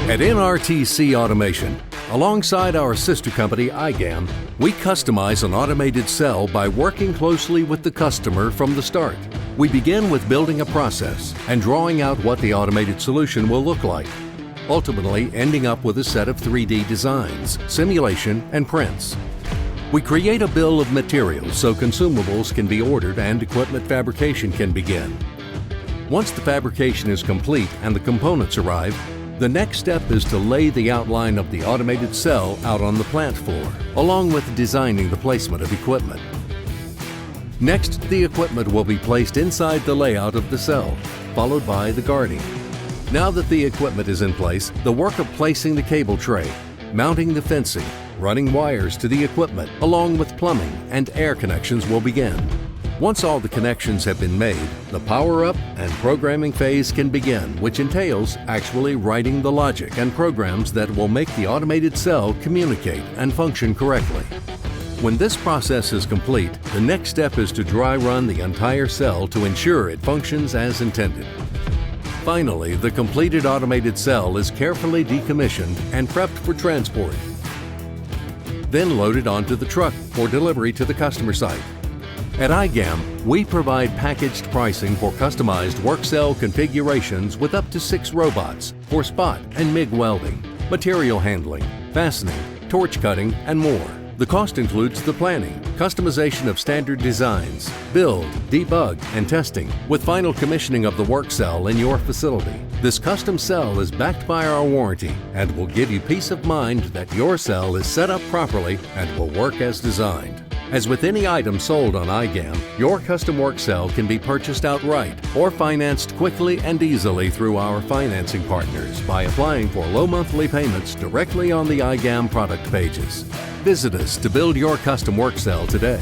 At NRTC Automation, alongside our sister company IGAM, we customize an automated cell by working closely with the customer from the start. We begin with building a process and drawing out what the automated solution will look like, ultimately ending up with a set of 3D designs, simulation, and prints. We create a bill of materials so consumables can be ordered and equipment fabrication can begin. Once the fabrication is complete and the components arrive, the next step is to lay the outline of the automated cell out on the plant floor, along with designing the placement of equipment. Next, the equipment will be placed inside the layout of the cell, followed by the guarding. Now that the equipment is in place, the work of placing the cable tray, mounting the fencing, running wires to the equipment, along with plumbing and air connections will begin. Once all the connections have been made, the power-up and programming phase can begin, which entails actually writing the logic and programs that will make the automated cell communicate and function correctly. When this process is complete, the next step is to dry run the entire cell to ensure it functions as intended. Finally, the completed automated cell is carefully decommissioned and prepped for transport, then loaded onto the truck for delivery to the customer site. At IGAM, we provide packaged pricing for customized work cell configurations with up to 6 robots for spot and MIG welding, material handling, fastening, torch cutting, and more. The cost includes the planning, customization of standard designs, build, debug, and testing, with final commissioning of the work cell in your facility. This custom cell is backed by our warranty and will give you peace of mind that your cell is set up properly and will work as designed. As with any item sold on IGAM, your custom work cell can be purchased outright or financed quickly and easily through our financing partners by applying for low monthly payments directly on the IGAM product pages. Visit us to build your custom work cell today.